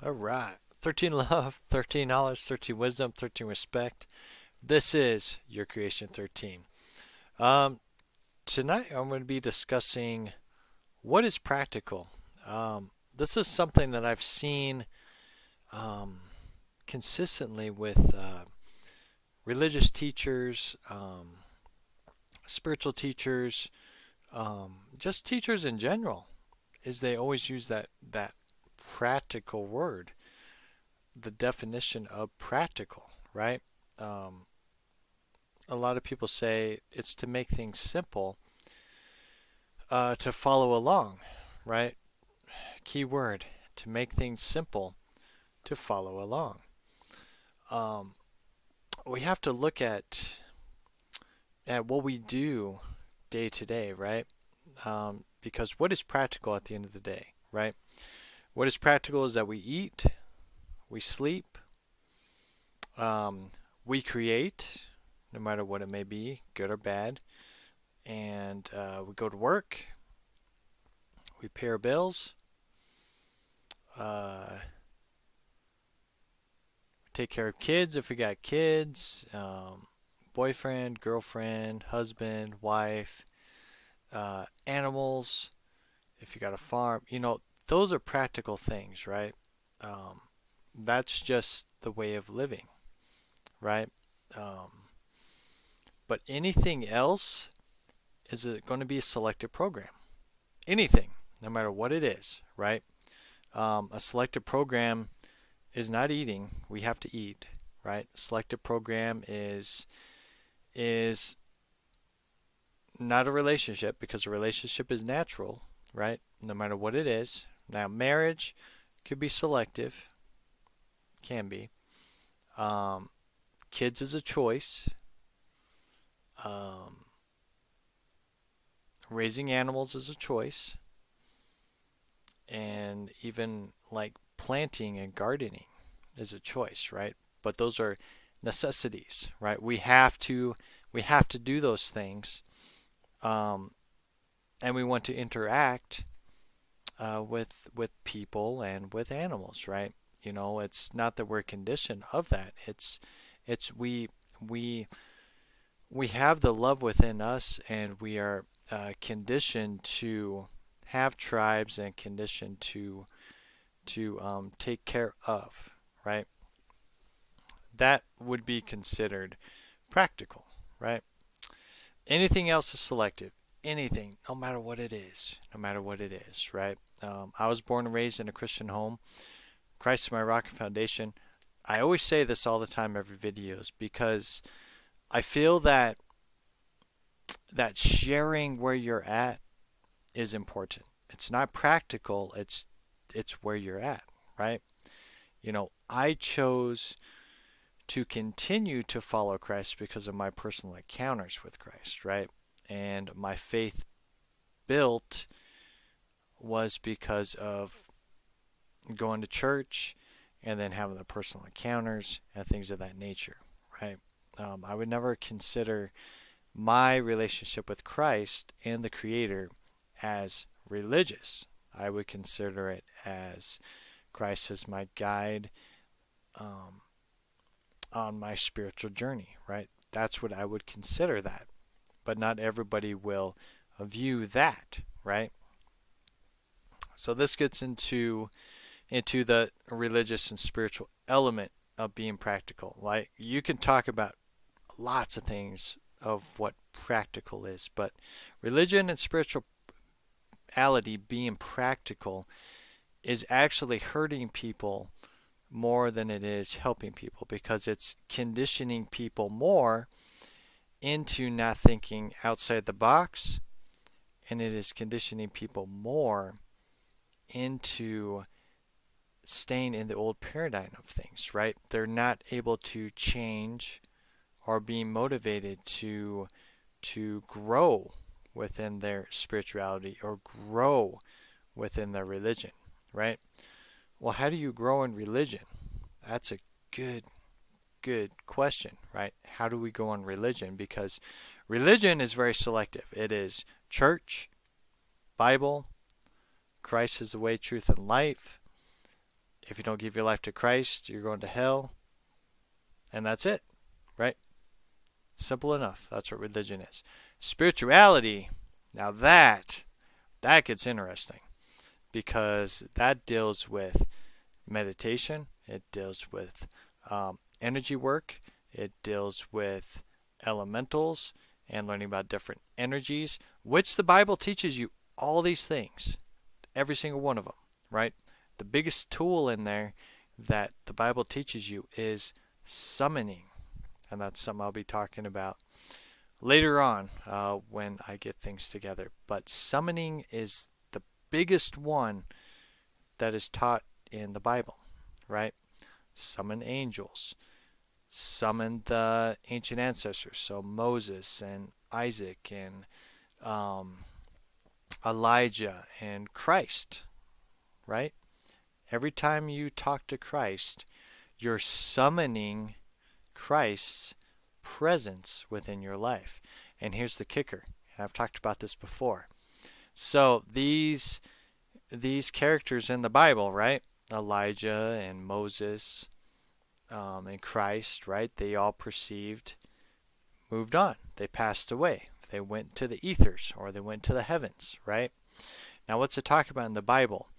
All right. 13 love, 13 knowledge, 13 wisdom, 13 respect. This is your creation 13. Um, Tonight I'm going to be discussing what is practical. This is something that I've seen um, consistently with religious teachers, spiritual teachers, just teachers in general, is they always use that practical word, the definition of practical, right? Um, a lot of people say it's to make things simple, to follow along, right? Key word, to make things simple, to follow along. Um, we have to look at what we do day to day, right? Because what is practical at the end of the day, right? What is practical is that we eat, we sleep, um, we create, no matter what it may be, good or bad, and we go to work, we pay our bills, uh, take care of kids if we got kids, boyfriend, girlfriend, husband, wife, animals, if you got a farm. Those are practical things, right? Um, that's just the way of living, right? Um, but anything else is going to be a selective program. Anything, no matter what it is, right? A selective program is not eating. We have to eat, right? Selective program is not a relationship because a relationship is natural, right? No matter what it is. Now, marriage could be selective, can be. Um, Kids is a choice. Um, Raising animals is a choice. And even like planting and gardening is a choice, right? But those are necessities, right? We have to do those things, um, and we want to interact with people and with animals, right? It's not that we're conditioned of that. It's we we have the love within us, and we are conditioned to have tribes and conditioned to take care of, right? That would be considered practical, right? Anything else is selective. Anything, no matter what it is, no matter what it is, right? I was born and raised in a Christian home. Christ is my rock and foundation. I always say this all the time, every videos, because I feel that sharing where you're at is important. It's not practical. It's where you're at, right? I chose to continue to follow Christ because of my personal encounters with Christ, right? And my faith built was because of going to church and then having the personal encounters and things of that nature, right? I would never consider my relationship with Christ and the Creator as religious. I would consider it as Christ as my guide, um, on my spiritual journey, right? That's what I would consider that. But not everybody will view that, right? So this gets into the religious and spiritual element of being practical. Like, you can talk about lots of things of what practical is, but religion and spirituality being practical is actually hurting people more than it is helping people, because it's conditioning people more into not thinking outside the box, and it is conditioning people more into staying in the old paradigm of things, right? They're not able to change or be motivated to grow within their spirituality or grow within their religion, right? Well, how do you grow in religion? That's a good good question, right? How do we go in religion? Because religion is very selective. It is church, Bible, Christ is the way, truth, and life, If you don't give your life to Christ, you're going to hell. And that's it, right? Simple enough. That's what religion is. Spirituality, now that gets interesting, because that deals with meditation. It deals with energy work. It deals with elementals and learning about different energies, which the Bible teaches you all these things, every single one of them, right? The biggest tool in there that the Bible teaches you is summoning. And that's something I'll be talking about later on when I get things together. But summoning is the biggest one that is taught in the Bible, right? Summon angels. Summon the ancient ancestors. So Moses and Isaac and Elijah and Christ, right? Every time you talk to Christ, you're summoning Christ's presence within your life. And here's the kicker. And I've talked about this before. So these characters in the Bible, right? Elijah and Moses and Christ, right? They all moved on. They passed away. They went to the ethers, or they went to the heavens, right? Now what's it talk about in the Bible?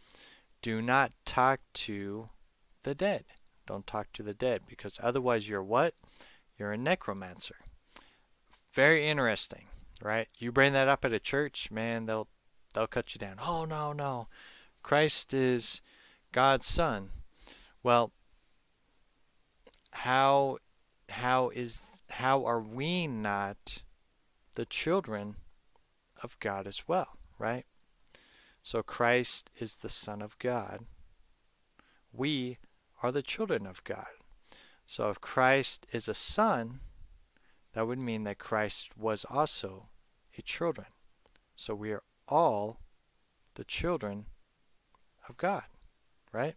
Do not talk to the dead. Don't talk to the dead, because otherwise you're what? You're a necromancer. Very interesting, right? You bring that up at a church, man, they'll cut you down. Oh, no. Christ is God's son. Well, how are we not the children of God as well, right? So Christ is the Son of God. We are the children of God. So if Christ is a son, that would mean that Christ was also a children. So we are all the children of God, right?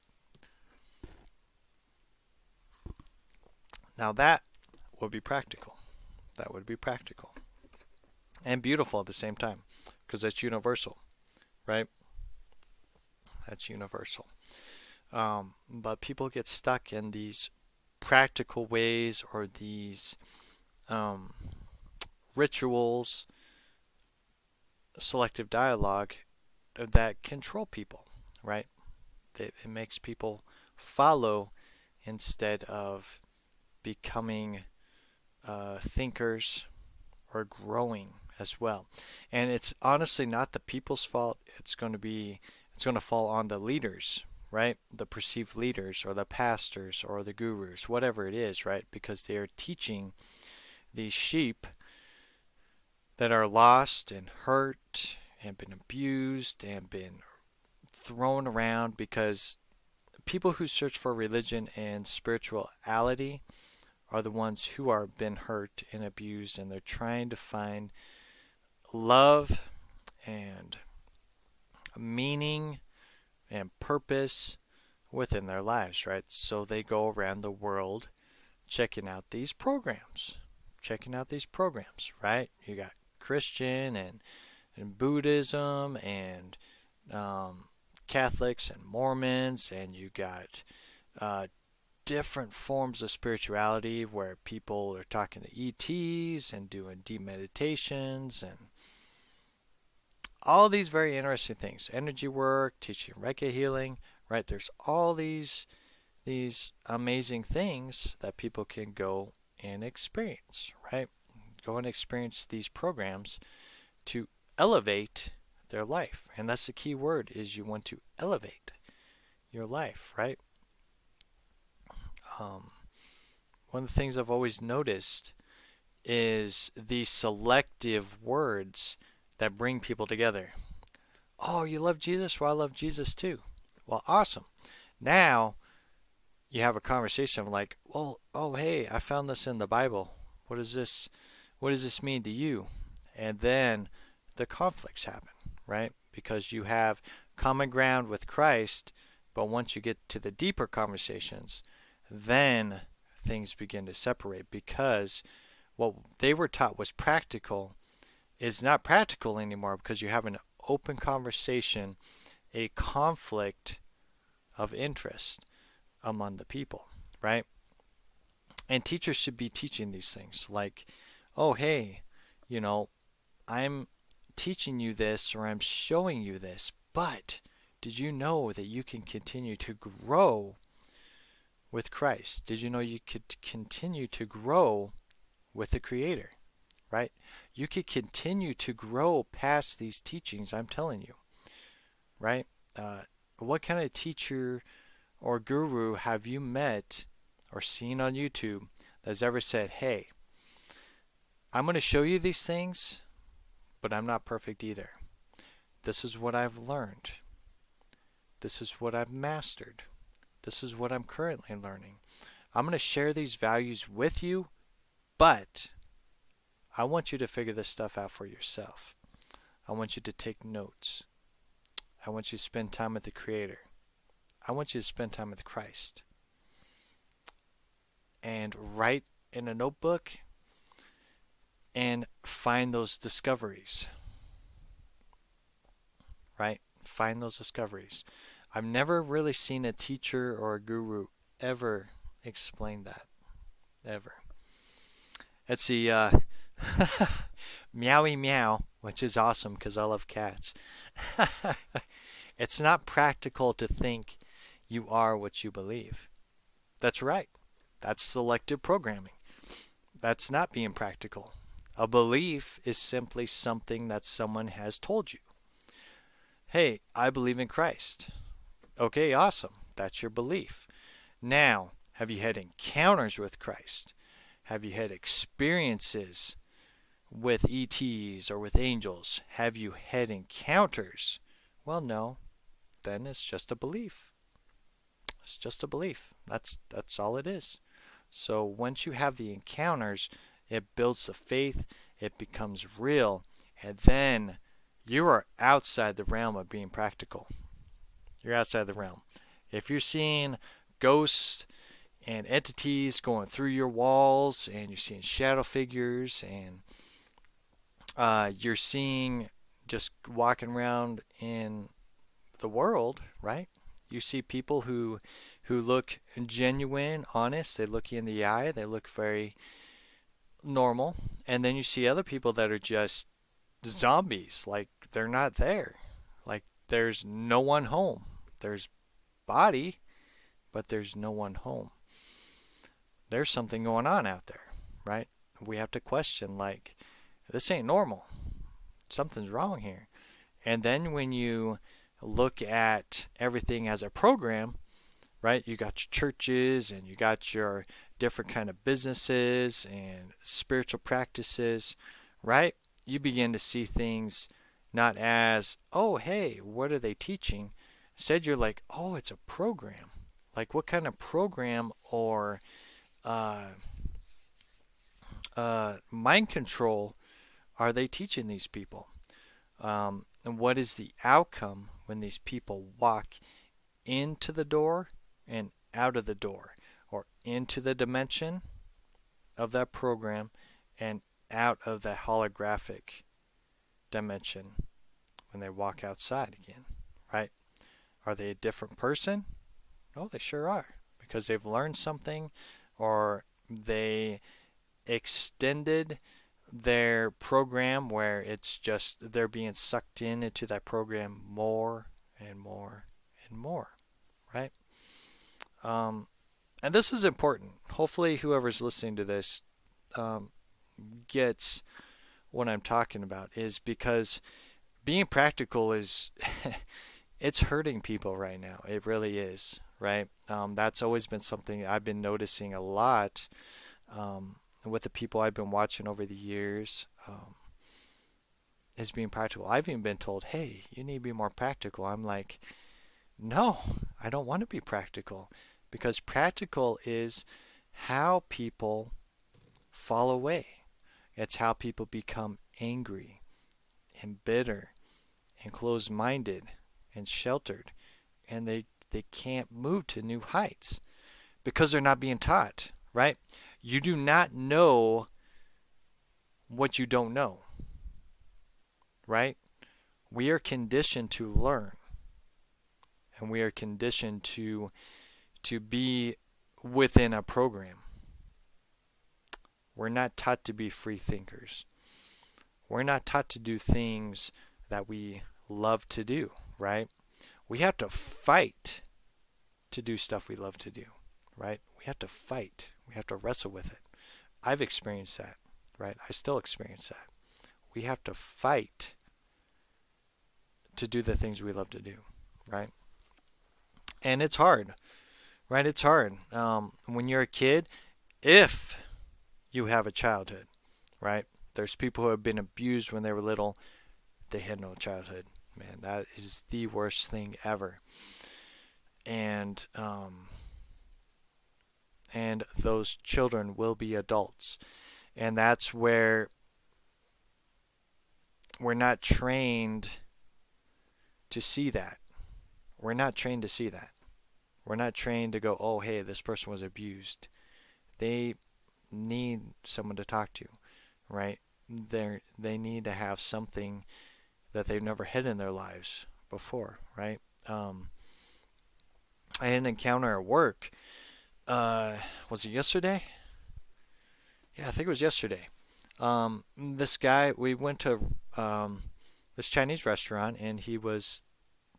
Now that would be practical. That would be practical. And beautiful at the same time, because that's universal, right? That's universal. But people get stuck in these practical ways, or these rituals, selective dialogue, that control people, right? It makes people follow instead of becoming thinkers or growing as well. And it's honestly not the people's fault. It's going to fall on the leaders, right? The perceived leaders, or the pastors, or the gurus, whatever it is, right? Because they are teaching these sheep that are lost and hurt and been abused and been thrown around, because people who search for religion and spirituality are the ones who are been hurt and abused, and they're trying to find love and meaning and purpose within their lives, right? So they go around the world checking out these programs, right? You got Christian and Buddhism and Catholics and Mormons, and you got different forms of spirituality where people are talking to ETs and doing deep meditations and all these very interesting things. Energy work, teaching Reiki healing, right? There's all these amazing things that people can go and experience, right? Go and experience these programs to elevate their life. And that's the key word, is you want to elevate your life, right? One of the things I've always noticed is the selective words that bring people together. Oh, you love Jesus? Well, I love Jesus too. Well, awesome. Now you have a conversation like, well, oh, hey, I found this in the Bible. What does this mean to you? And then the conflicts happen, right? Because you have common ground with Christ, but once you get to the deeper conversations, then things begin to separate, because what they were taught was practical is not practical anymore, because you have an open conversation, a conflict of interest. among the people, right? And teachers should be teaching these things like, oh, hey, you know, I'm teaching you this or I'm showing you this, but did you know that you can continue to grow with Christ? Did you know you could continue to grow with the Creator, right? You could continue to grow past these teachings I'm telling you, right? What kind of teacher or guru have you met or seen on YouTube that's ever said, hey, I'm going to show you these things, but I'm not perfect either. This is what I've learned. This is what I've mastered. This is what I'm currently learning. I'm going to share these values with you, but I want you to figure this stuff out for yourself. I want you to take notes. I want you to spend time with the Creator. I want you to spend time with Christ. And write in a notebook and find those discoveries. Right? Find those discoveries. I've never really seen a teacher or a guru ever explain that. Ever. Let's see. Meowie meow, which is awesome because I love cats. It's not practical to think you are what you believe. That's right. That's selective programming. That's not being practical. A belief is simply something that someone has told you. Hey, I believe in Christ. Okay, awesome. That's your belief. Now, have you had encounters with Christ? Have you had experiences with ETs or with angels? Have you had encounters? Well, no. Then it's just a belief. It's just a belief. That's all it is. So once you have the encounters, it builds the faith, it becomes real, and then you are outside the realm of being practical. You're outside the realm. If you're seeing ghosts and entities going through your walls, and you're seeing shadow figures, and you're seeing just walking around in the world, right? You see people who look genuine, honest. They look you in the eye. They look very normal. And then you see other people that are just zombies. Like they're not there. Like there's no one home. There's body, but there's no one home. There's something going on out there, right? We have to question, like, this ain't normal. Something's wrong here. And then when you look at everything as a program, right? You got your churches and you got your different kind of businesses and spiritual practices, right? You begin to see things not as, oh, hey, what are they teaching? Instead, you're like, oh, it's a program. Like, what kind of program or mind control are they teaching these people? And what is the outcome when these people walk into the door and out of the door, or into the dimension of that program and out of the holographic dimension when they walk outside again, right? Are they a different person? Oh, they sure are, because they've learned something, or they extended their program where it's just they're being sucked into that program more and more and more, right? And this is important. Hopefully, whoever's listening to this gets what I'm talking about, is because being practical is it's hurting people right now. It really is, right? That's always been something I've been noticing a lot with the people I've been watching over the years, is being practical. I've even been told, hey, you need to be more practical. I'm like, no, I don't want to be practical, because practical is how people fall away. It's how people become angry and bitter and closed-minded and sheltered, and they can't move to new heights because they're not being taught, right? You do not know what you don't know, right? We are conditioned to learn, and we are conditioned to to be within a program. We're not taught to be free thinkers. We're not taught to do things that we love to do, right? We have to fight to do stuff we love to do, right? We have to fight. We have to wrestle with it. I've experienced that, right? I still experience that. We have to fight to do the things we love to do, right? And it's hard, right? It's hard. When you're a kid, if you have a childhood, right? There's people who have been abused when they were little. They had no childhood. Man, that is the worst thing ever. And those children will be adults. And that's where we're not trained to see that. We're not trained to see that. We're not trained to go, oh, hey, this person was abused. They need someone to talk to, right? They need to have something that they've never had in their lives before, right? I had an encounter at work. Was it yesterday? Yeah, I think it was yesterday. This guy, we went to this Chinese restaurant, and he was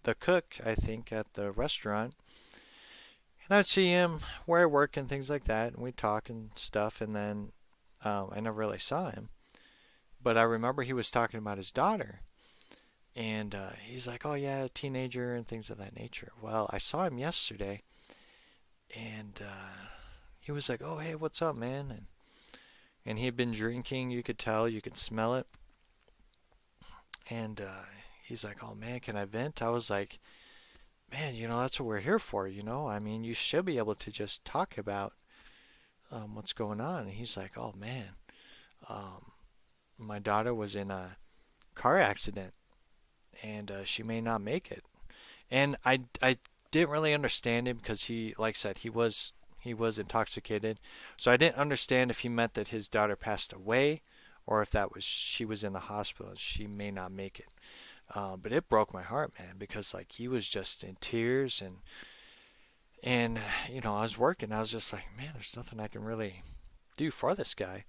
the cook, I think, at the restaurant. And I'd see him where I work and things like that, and we'd talk and stuff, and then I never really saw him. But I remember he was talking about his daughter. And he's like, oh, yeah, a teenager and things of that nature. Well, I saw him yesterday, and he was like, oh, hey, what's up, man? And he had been drinking. You could tell. You could smell it. And he's like, oh, man, can I vent? I was like, man, that's what we're here for, I mean, you should be able to just talk about what's going on. And he's like, oh, man, my daughter was in a car accident, and she may not make it. And I didn't really understand him because he, like I said, he was intoxicated. So I didn't understand if he meant that his daughter passed away or if that was she was in the hospital and she may not make it. But it broke my heart, man, because like he was just in tears and I was working. I was just like, man, there's nothing I can really do for this guy.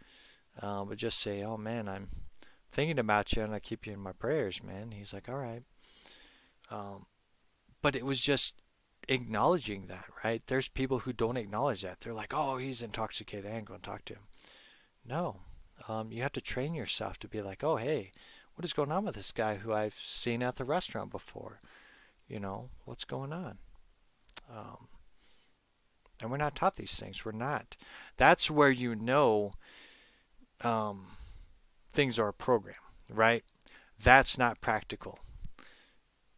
But just say, oh man, I'm thinking about you and I keep you in my prayers, man. He's like, all right. But it was just acknowledging that, right? There's people who don't acknowledge that. They're like, oh, he's intoxicated. I ain't going to talk to him. No. You have to train yourself to be like, oh, hey, what is going on with this guy who I've seen at the restaurant before? What's going on? And we're not taught these things. We're not. That's where things are a program, right? That's not practical.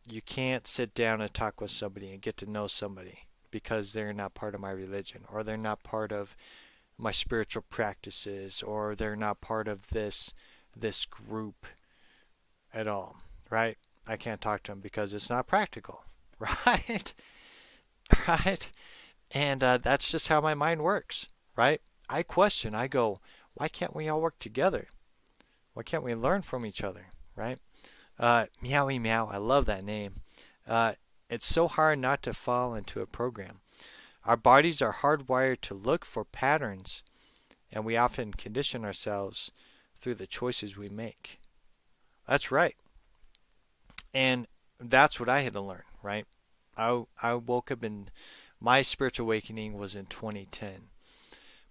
You can't sit down and talk with somebody and get to know somebody because they're not part of my religion or they're not part of my spiritual practices or they're not part of this group at all, right? I can't talk to them because it's not practical, right? Right? And that's just how my mind works, right? I question, I go, why can't we all work together? Why can't we learn from each other, right? Meowie Meow, I love that name. It's so hard not to fall into a program. Our bodies are hardwired to look for patterns, and we often condition ourselves through the choices we make. That's right. And that's what I had to learn, right? I woke up in my spiritual awakening was in 2010.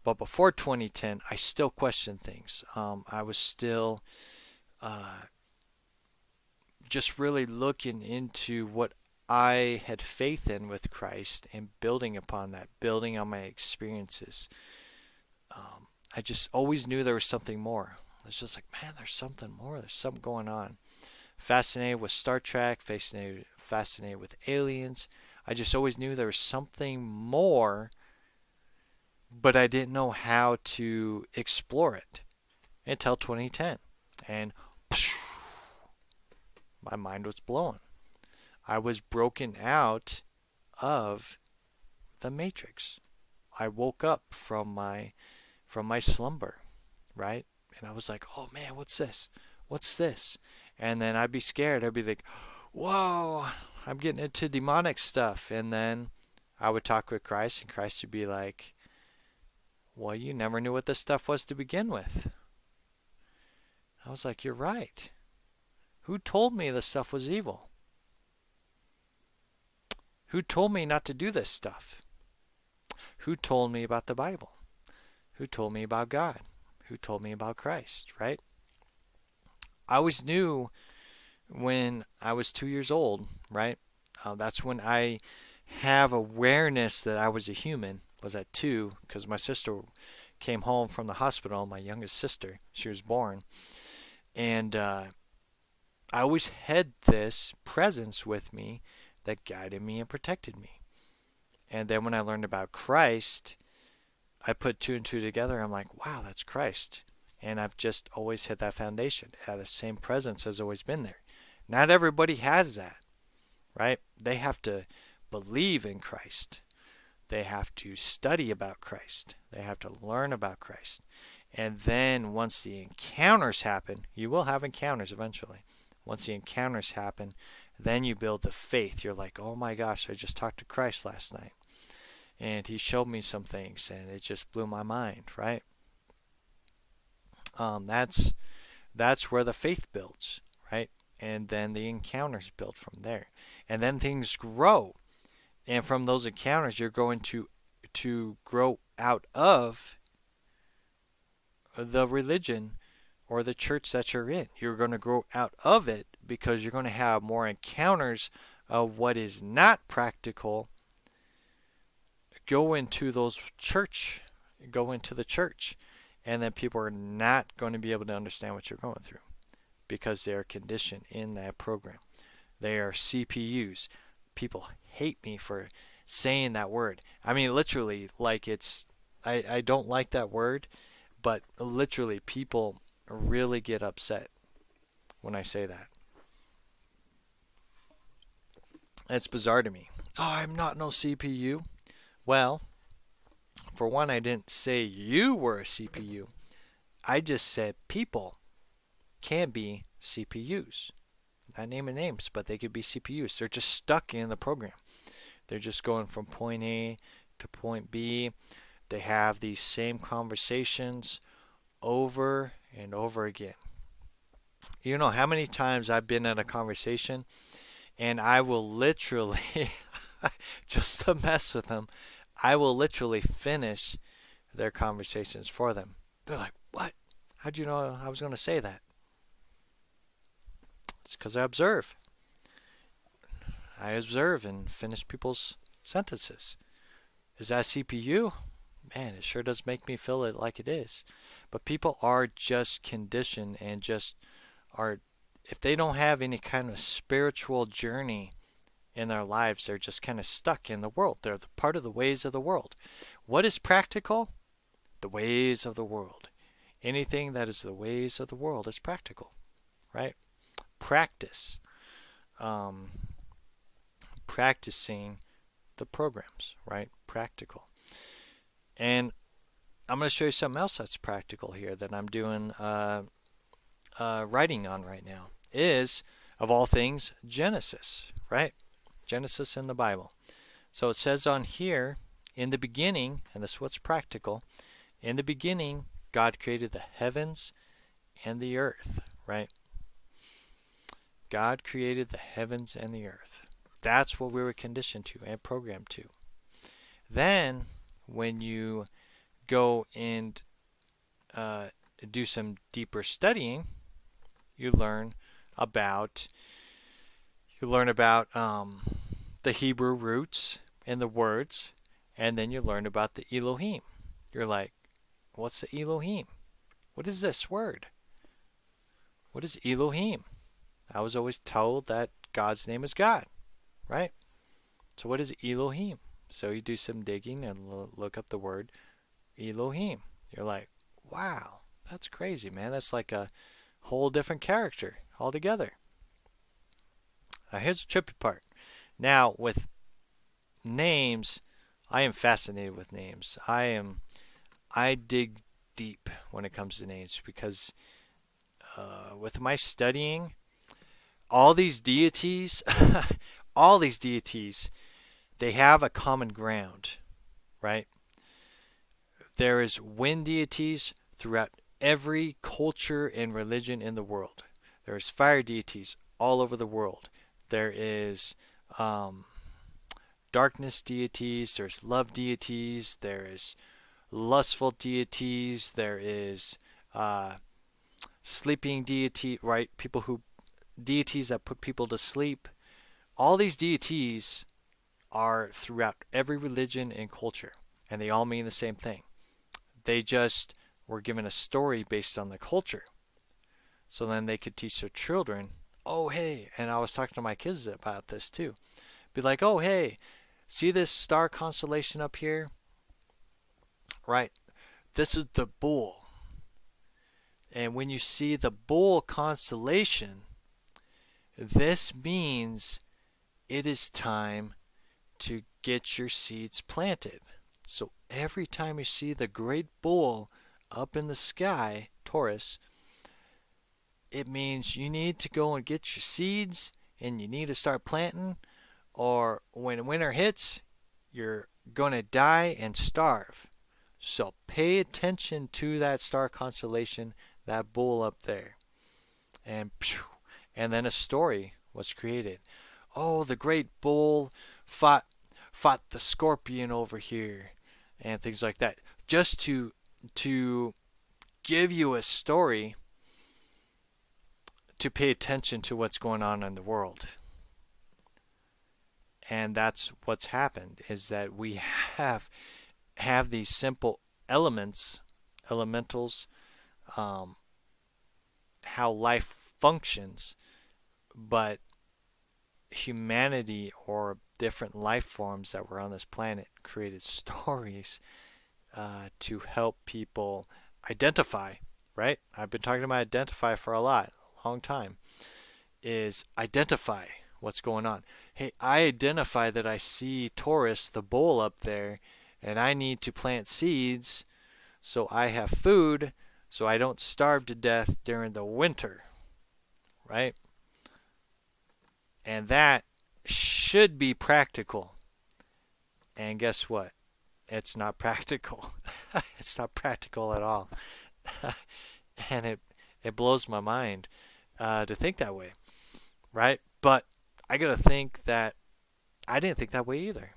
But before 2010, I still questioned things. I was still just really looking into what I had faith in with Christ and building upon that, building on my experiences. I just always knew there was something more. It's just like, man, there's something more. There's something going on. Fascinated with Star Trek, fascinated with aliens. I just always knew there was something more, but I didn't know how to explore it until 2010. And my mind was blown. I was broken out of the matrix. I woke up from my slumber, right? And I was like, oh man, what's this? What's this? And then I'd be scared. I'd be like, whoa, I'm getting into demonic stuff. And then I would talk with Christ, and Christ would be like, well, you never knew what this stuff was to begin with. I was like, you're right. Who told me this stuff was evil? Who told me not to do this stuff? Who told me about the Bible? Who told me about God? Who told me about Christ, right? I always knew when I was 2 years old, right? That's when I have awareness that I was a human, was at 2, because my sister came home from the hospital, my youngest sister. She was born. And I always had this presence with me that guided me and protected me. And then when I learned about Christ, I put 2 and 2 together. I'm like, wow, that's Christ. And I've just always had that foundation. The same presence has always been there. Not everybody has that, right? They have to believe in Christ. They have to study about Christ. They have to learn about Christ. And then once the encounters happen, you will have encounters eventually. Once the encounters happen, then you build the faith. You're like, oh my gosh, I just talked to Christ last night. And he showed me some things, and it just blew my mind, right? That's where the faith builds, right? And then the encounters build from there. And then things grow. And from those encounters, you're going to grow out of the religion or the church that you're in. You're going to grow out of it because you're going to have more encounters of what is not practical. Go into the church, and then people are not going to be able to understand what you're going through because they're conditioned in that program. They are CPUs. People hate me for saying that word. I mean, literally, like I don't like that word, but literally people really get upset when I say that. It's bizarre to me. Oh, I'm not no CPU. Well, for one, I didn't say you were a CPU. I just said people can be CPUs. Not naming names, but they could be CPUs. They're just stuck in the program. They're just going from point A to point B. They have these same conversations over and over again. You know how many times I've been in a conversation and I will literally, just to mess with them, I will literally finish their conversations for them. They're like, what? How'd you know I was going to say that? It's because I observe. I observe and finish people's sentences. Is that CPU? Man, it sure does make me feel it like it is. But people are just conditioned and just are, if they don't have any kind of spiritual journey in their lives, they're just kind of stuck in the world. They're part of the ways of the world. What is practical? The ways of the world. Anything that is the ways of the world is practical, right? Practice. Practicing the programs, right? Practical. And I'm going to show you something else that's practical here that I'm doing writing on right now. Is, of all things, Genesis, right? Genesis in the Bible. So it says on here, in the beginning, and this is what's practical, in the beginning, God created the heavens and the earth, right? God created the heavens and the earth. That's what we were conditioned to and programmed to. Then, when you go and do some deeper studying, you learn about the Hebrew roots and the words, and then you learn about the Elohim. You're like, what's the Elohim? What is this word? What is Elohim? I was always told that God's name is God, right? So what is Elohim? So you do some digging and look up the word Elohim. You're like, wow, that's crazy, man. That's like a whole different character altogether. Now here's the trippy part. Now with names, I am fascinated with names. I dig deep when it comes to names because with my studying, all these deities, all these deities, they have a common ground, right? There is wind deities throughout every culture and religion in the world. There is fire deities all over the world. There is um, darkness deities. There's love deities. There is lustful deities. There is uh, sleeping deity, right? People who deities that put people to sleep. All these deities are throughout every religion and culture, and they all mean the same thing. They just were given a story based on the culture. So then they could teach their children, oh, hey, and I was talking to my kids about this too. Be like, oh, hey, see this star constellation up here? Right? This is the bull. And when you see the bull constellation, this means it is time to get your seeds planted. So every time you see the great bull up in the sky, Taurus, it means you need to go and get your seeds and you need to start planting, or when winter hits, you're going to die and starve. So pay attention to that star constellation, that bull up there. And and then a story was created. Oh, the great bull fought the scorpion over here and things like that. Just to give you a story to pay attention to what's going on in the world. And that's what's happened, is that we have these simple elementals, um, how life functions, but humanity or different life forms that were on this planet created stories to help people identify, right? I've been talking about identify for a long time, is identify what's going on. Hey, I identify that I see Taurus, the bull up there, and I need to plant seeds so I have food so I don't starve to death during the winter, right? And that should be practical. And guess what? It's not practical. It's not practical at all. And it blows my mind to think that way, right? But I got to think that I didn't think that way either.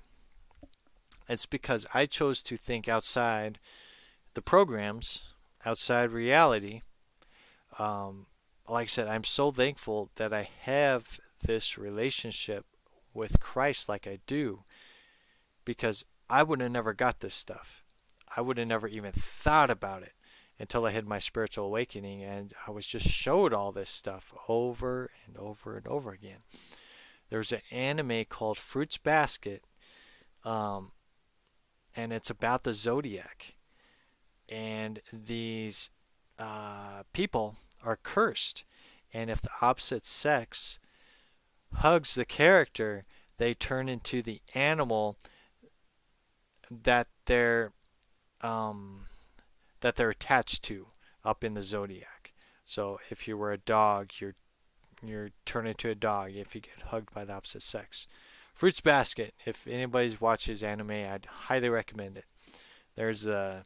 It's because I chose to think outside the programs, outside reality. Like I said, I'm so thankful that I have this relationship with Christ like I do, because I would have never got this stuff. I would have never even thought about it until I had my spiritual awakening, and I was just showed all this stuff over and over and over again. There's an anime called Fruits Basket, and it's about the zodiac. And these people are cursed, and if the opposite sex hugs the character, they turn into the animal that they're attached to up in the zodiac. So if you were a dog, you're turned into a dog if you get hugged by the opposite sex. Fruits Basket. If anybody watches anime, I'd highly recommend it. There's the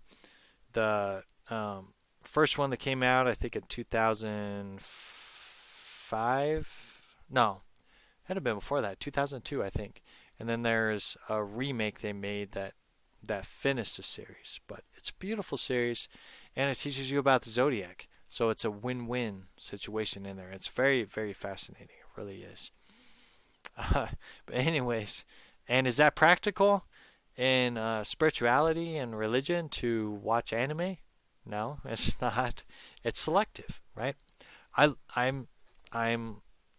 first one that came out, I think in 2005. No, it had to have been before that, 2002, I think. And then there's a remake they made that finished the series. But it's a beautiful series, and it teaches you about the zodiac. So it's a win-win situation in there. It's very, very fascinating. It really is. But anyways, and is that practical in spirituality and religion to watch anime? No, it's not. It's selective, right? I'm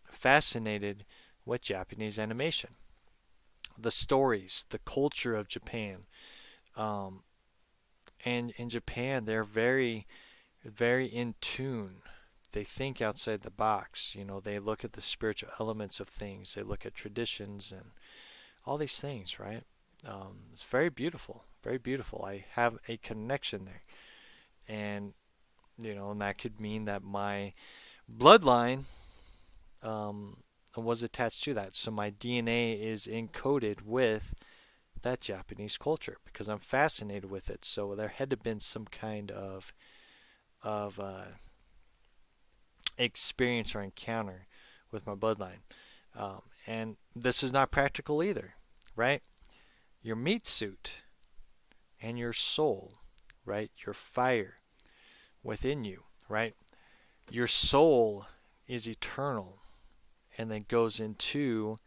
fascinated with Japanese animation, the stories, the culture of Japan. And in Japan, they're very, very in tune. They think outside the box. You know, they look at the spiritual elements of things. They look at traditions and all these things, right? It's very beautiful, very beautiful. I have a connection there, and and that could mean that my bloodline was attached to that. So my DNA is encoded with that Japanese culture because I'm fascinated with it. So there had to have been some kind of experience or encounter with my bloodline. And this is not practical either, right? Your meat suit and your soul, right? Your fire within you, right? Your soul is eternal and then goes into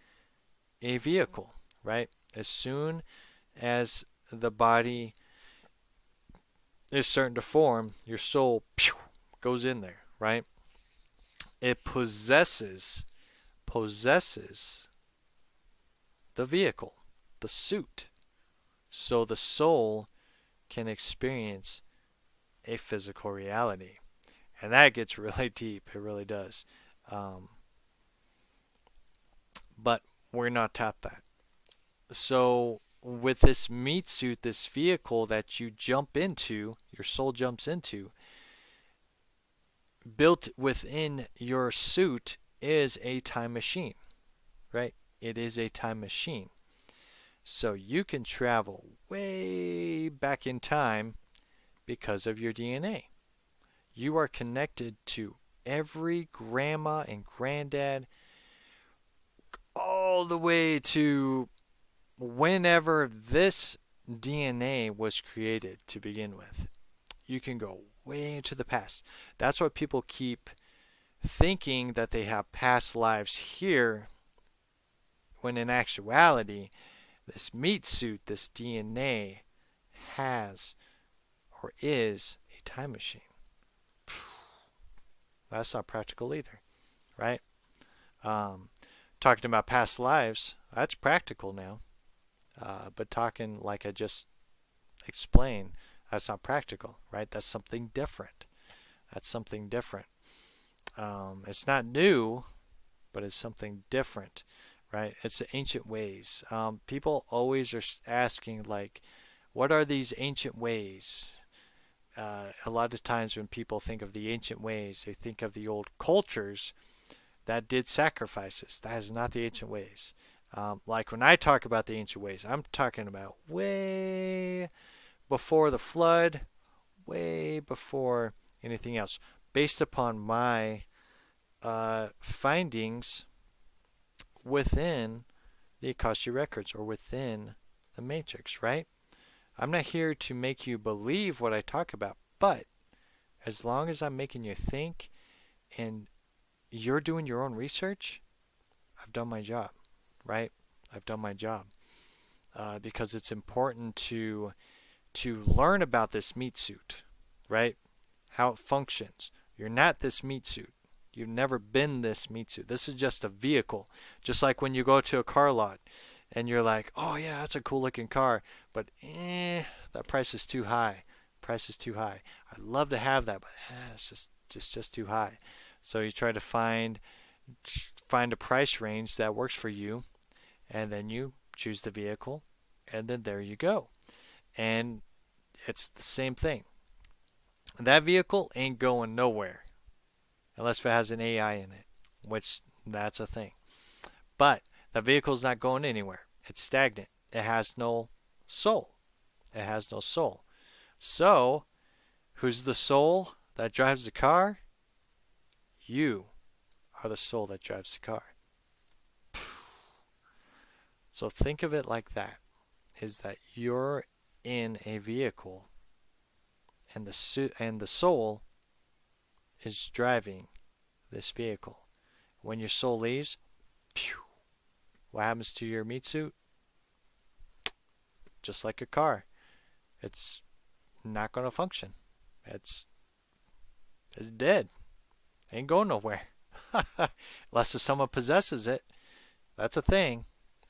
a vehicle, right? As soon as the body is starting to form, your soul goes in there, right? It possesses the vehicle, the suit. So the soul can experience a physical reality. And that gets really deep. It really does. Um, but we're not taught that. So with this meat suit, this vehicle that you jump into, your soul jumps into, built within your suit is a time machine, right? It is a time machine. So you can travel way back in time because of your DNA. You are connected to every grandma and granddad all the way to whenever this DNA was created to begin with. You can go way into the past. That's what people keep thinking, that they have past lives here, when in actuality, this meat suit, this DNA, has or is a time machine. That's not practical either, right? Um, Talking about past lives, that's practical now. But talking like I just explained, that's not practical, right? That's something different. That's something different. It's not new, but it's something different, right? It's the ancient ways. People always are asking, like, what are these ancient ways? A lot of times when people think of the ancient ways, they think of the old cultures that did sacrifices. That is not the ancient ways. Like when I talk about the ancient ways, I'm talking about way before the flood, way before anything else, based upon my findings within the Akasha records or within the matrix, right? I'm not here to make you believe what I talk about, but as long as I'm making you think and you're doing your own research, I've done my job, right? I've done my job because it's important to learn about this meat suit, right? How it functions. You're not this meat suit. You've never been this meat suit. This is just a vehicle. Just like when you go to a car lot and you're like, oh yeah, that's a cool looking car, but that price is too high. Price is too high. I'd love to have that, but it's just too high. So you try to find a price range that works for you, and then you choose the vehicle, and then there you go. And it's the same thing. That vehicle ain't going nowhere unless it has an AI in it, which that's a thing. But the vehicle's not going anywhere. It's stagnant. It has no soul. It has no soul. So, who's the soul that drives the car? You are the soul that drives the car. So think of it like that, is that you're in a vehicle and the soul is driving this vehicle. When your soul leaves, what happens to your meat suit? Just like a car. It's not going to function. It's dead. Ain't going nowhere. Unless someone possesses it. That's a thing.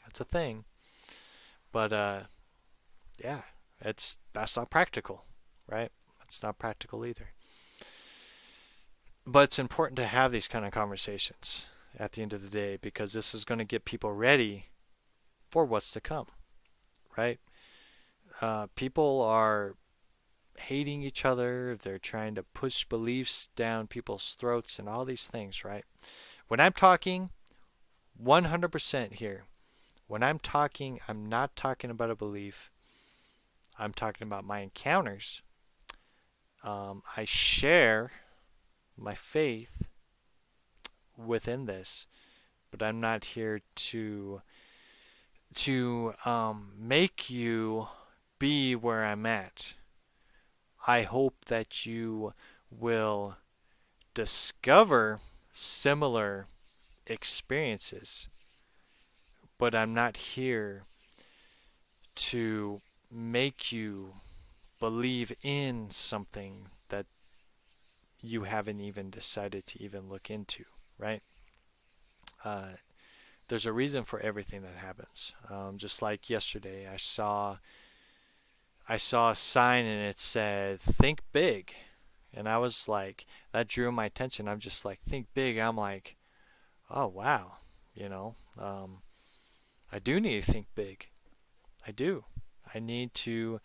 That's a thing. But yeah, that's not practical, right? It's not practical either. But it's important to have these kind of conversations at the end of the day, because this is going to get people ready for what's to come, right? People are hating each other. They're trying to push beliefs down people's throats and all these things, right? When I'm talking, 100% here. When I'm talking, I'm not talking about a belief. I'm talking about my encounters. I share my faith within this, but I'm not here to make you be where I'm at. I hope that you will discover similar experiences, but I'm not here to make you believe in something that you haven't even decided to even look into, right? Uh, there's a reason for everything that happens. Just like yesterday, I saw a sign and it said "Think big," and I was like, that drew my attention. I'm just like, "Think big." I'm like, oh wow, you know, I do need to think big. I do. I need to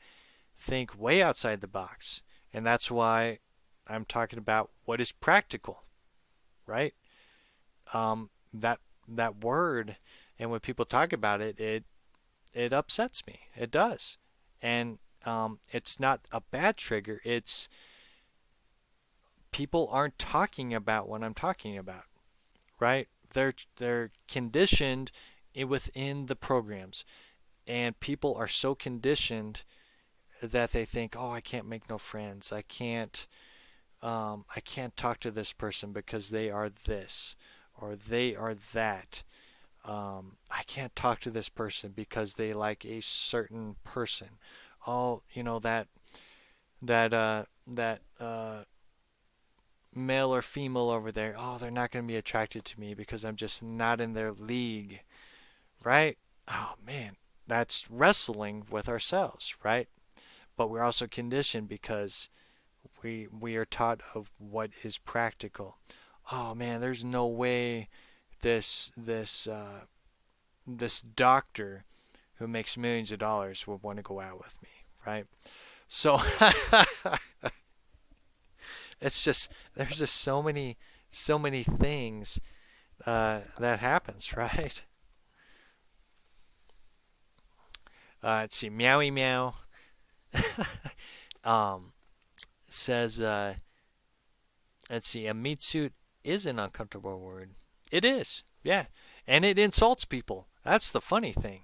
think way outside the box, and that's why I'm talking about what is practical, right? That word, and when people talk about it, it upsets me. It does, and it's not a bad trigger. It's people aren't talking about what I'm talking about, right? They're conditioned within the programs, and people are so conditioned that they think, oh, I can't make no friends. I can't talk to this person because they are this or they are that. I can't talk to this person because they like a certain person. Oh, that male or female over there. Oh, they're not going to be attracted to me because I'm just not in their league, right? Oh man, that's wrestling with ourselves, right? But we're also conditioned because we are taught of what is practical. Oh man, there's no way this doctor who makes millions of dollars would want to go out with me, right? So it's just there's just so many things that happens, right? Let's see, meowy meow um, says let's see, a meat suit is an uncomfortable word. It is, yeah, and it insults people. That's the funny thing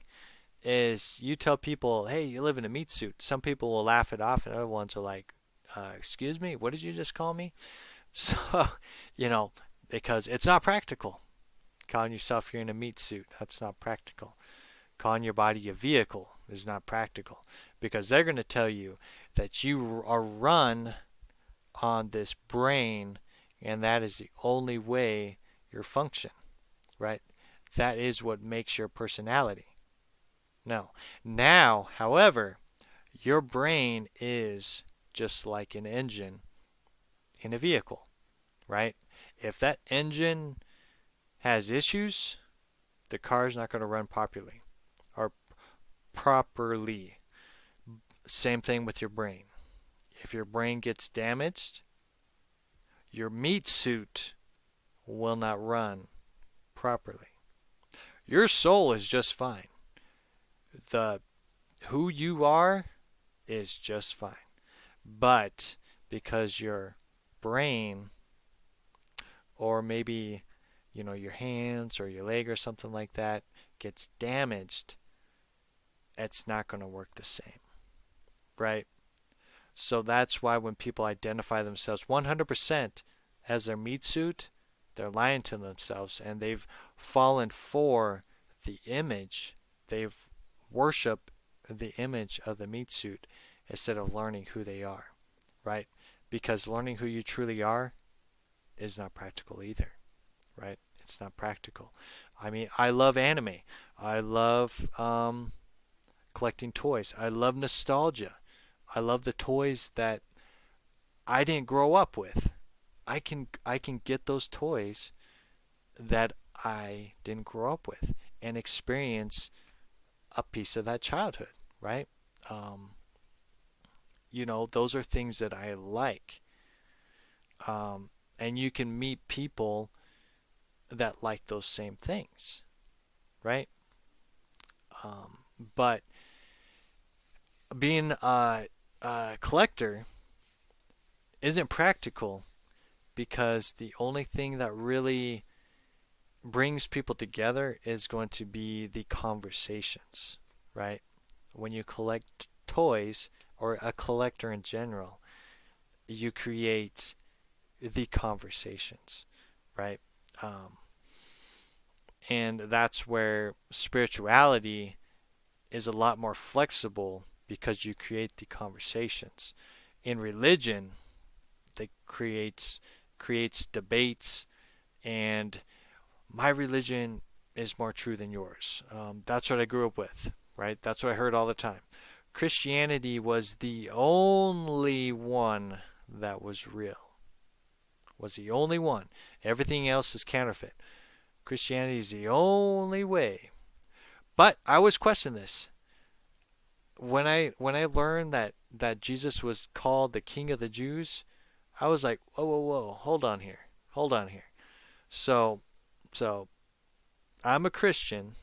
is you tell people, hey, you live in a meat suit. Some people will laugh it off, and other ones are like, excuse me, what did you just call me? So, you know, because it's not practical. Calling yourself you're in a meat suit, that's not practical. Calling your body a vehicle is not practical because they're going to tell you that you are run on this brain and that is the only way you function, right? That is what makes your personality. No. Now, however, your brain is just like an engine in a vehicle, right? If that engine has issues, the car is not going to run properly or properly. Same thing with your brain. If your brain gets damaged, your meat suit will not run properly. Your soul is just fine. The who you are is just fine. But because your brain or maybe your hands or your leg or something like that gets damaged, it's not going to work the same, right? So that's why when people identify themselves 100% as their meat suit, they're lying to themselves and they've fallen for the image. They've worshiped the image of the meat suit instead of learning who they are, right? Because learning who you truly are is not practical either, right? It's not practical. I mean, I love anime. I love collecting toys. I love nostalgia. I love the toys that I didn't grow up with. I can get those toys that I didn't grow up with and experience a piece of that childhood, right? Um, those are things that I like. And you can meet people that like those same things. right? But being a collector isn't practical because the only thing that really brings people together is going to be the conversations, right? When you collect toys or a collector in general, you create the conversations, right? Um, and that's where spirituality is a lot more flexible because you create the conversations. In religion, that creates debates, and my religion is more true than yours. That's what I grew up with, right? That's what I heard all the time. Christianity was the only one that was real. Was the only one. Everything else is counterfeit. Christianity is the only way. But I always question this. When I learned that Jesus was called the King of the Jews, I was like, whoa, whoa, whoa, hold on here, hold on here. So, so I'm a Christian.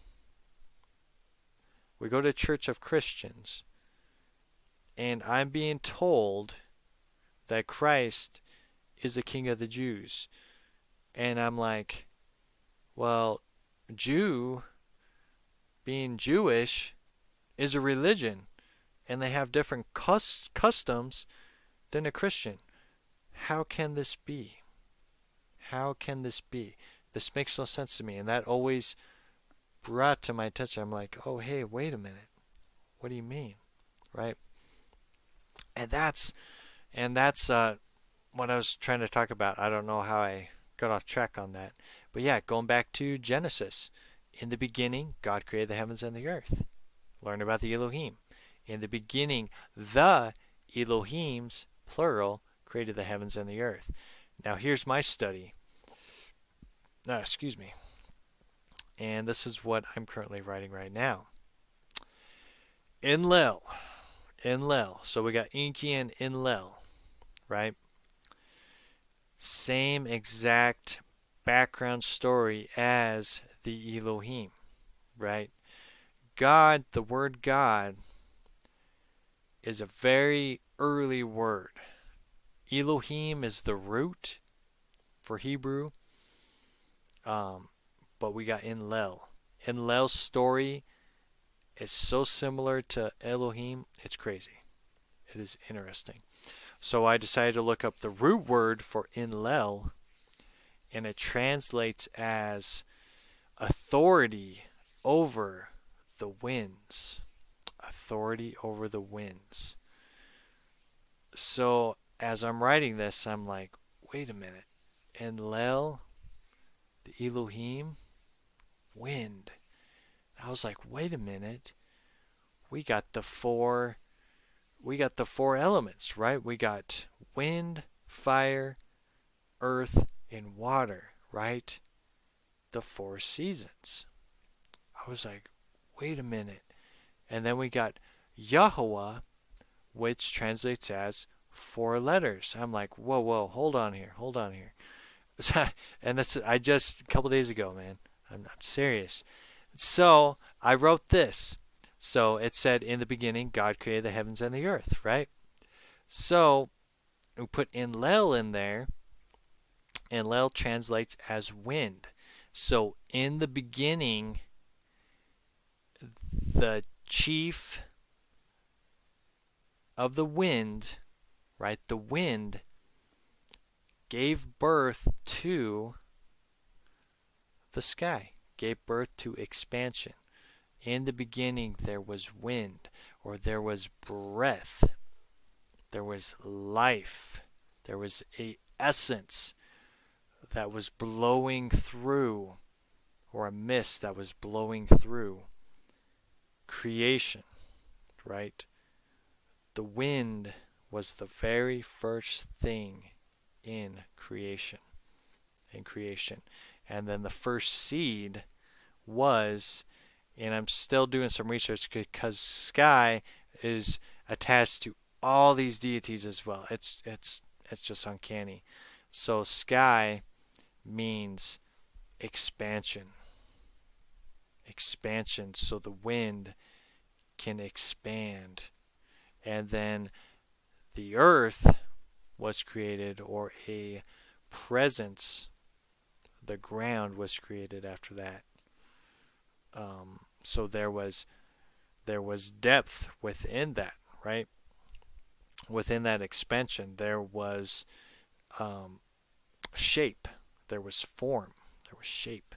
We go to a church of Christians, and I'm being told that Christ is the King of the Jews, and I'm like, well, Jew being Jewish is a religion, and they have different customs than a Christian. How can this be? How can this be? This makes no sense to me. And that always brought to my attention. I'm like, oh, hey, wait a minute. What do you mean? Right? And that's what I was trying to talk about. I don't know how I got off track on that. But yeah, going back to Genesis. In the beginning, God created the heavens and the earth. Learn about the Elohim. In the beginning, the Elohims, plural, created the heavens and the earth. Now here's my study. Excuse me. And this is what I'm currently writing right now. Enlil. Enlil. So we got Enki and Enlil, right? Same exact background story as the Elohim, right? God, the word God, is a very early word. Elohim is the root for Hebrew, but we got Enlil. Enlil's story is so similar to Elohim, it's crazy. It is interesting. So I decided to look up the root word for Enlil, and it translates as authority over the winds. Authority over the winds. So as I'm writing this, I'm like, wait a minute. Enlil, the Elohim, wind. I was like, wait a minute. We got the four elements, right? We got wind, fire, earth, and water, right? The four seasons. I was like, wait a minute. And then we got Yahweh, which translates as four letters. I'm like, whoa, whoa, hold on here. And that's I just a couple days ago, man. I'm serious. So I wrote this. So it said, in the beginning, God created the heavens and the earth, right? So we put Enlil in there. Enlil translates as wind. So in the beginning, the chief of the wind, right? The wind gave birth to the sky, gave birth to expansion. In the beginning, there was wind, or there was breath, there was life, there was a essence that was blowing through, or a mist that was blowing through creation, right? The wind was the very first thing in creation. And then the first seed was, and I'm still doing some research because sky is attached to all these deities as well. It's just uncanny. So sky means expansion. expansion, so the wind can expand. And then the earth was created, or a presence, the ground was created after that. So there was depth within that, right? Within that expansion, there was shape, there was form, there was shape.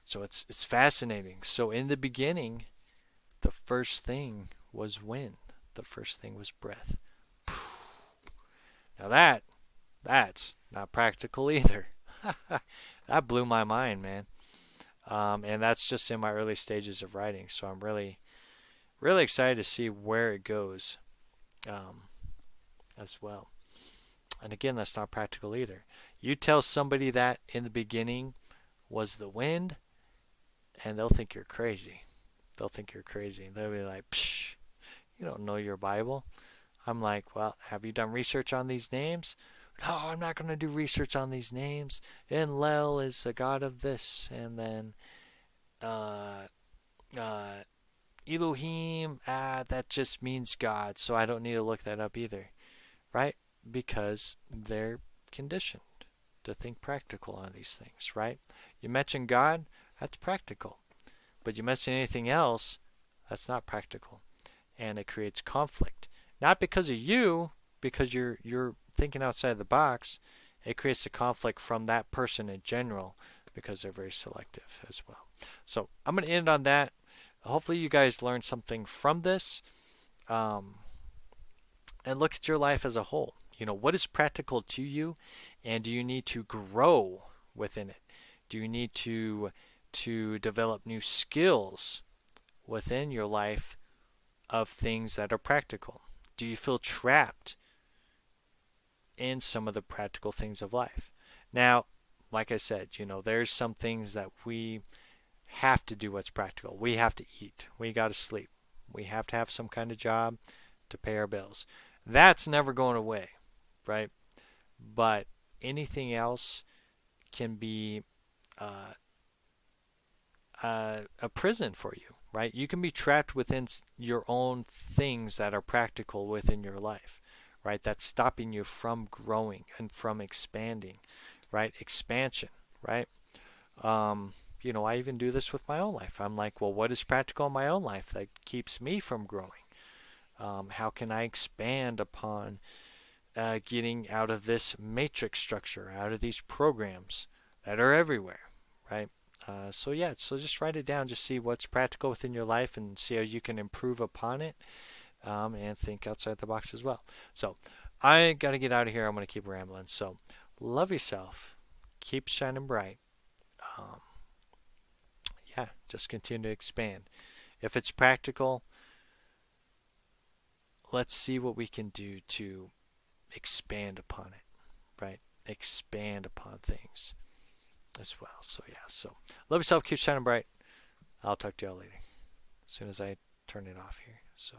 So it's fascinating. So in the beginning, the first thing was wind. The first thing was breath. Now that's not practical either. That blew my mind, man. And that's just in my early stages of writing. So I'm really, really excited to see where it goes um, as well. And again, that's not practical either. You tell somebody that in the beginning was the wind, and they'll think you're crazy. They'll think you're crazy. They'll be like, psh, you don't know your Bible. I'm like, well, have you done research on these names? No, I'm not going to do research on these names. Enlil is the god of this, and then uh, uh, Elohim, that just means God, so I don't need to look that up either, right? Because they're conditioned to think practical on these things, right? You mention God, that's practical. But you mention anything else, that's not practical. And it creates conflict. Not because of you, because you're thinking outside the box. It creates a conflict from that person in general because they're very selective as well. So I'm going to end on that. Hopefully you guys learned something from this. And look at your life as a whole. What is practical to you, and do you need to grow within it? Do you need to develop new skills within your life of things that are practical? Do you feel trapped in some of the practical things of life? Now, like I said, there's some things that we have to do what's practical. We have to eat. We got to sleep. We have to have some kind of job to pay our bills. That's never going away, right? But anything else can be uh, a prison for you, right? You can be trapped within your own things that are practical within your life, right? That's stopping you from growing and from expanding, right? Expansion, right? I even do this with my own life. I'm like, well, what is practical in my own life that keeps me from growing? How can I expand upon getting out of this matrix structure, out of these programs that are everywhere, right? So just write it down. Just see what's practical within your life and see how you can improve upon it, and think outside the box as well. So I got to get out of here. I'm going to keep rambling. So love yourself. Keep shining bright. Um, just continue to expand. If it's practical, let's see what we can do to expand upon it, right? Expand upon things as well. So love yourself, keep shining bright. I'll talk to y'all later as soon as I turn it off here. So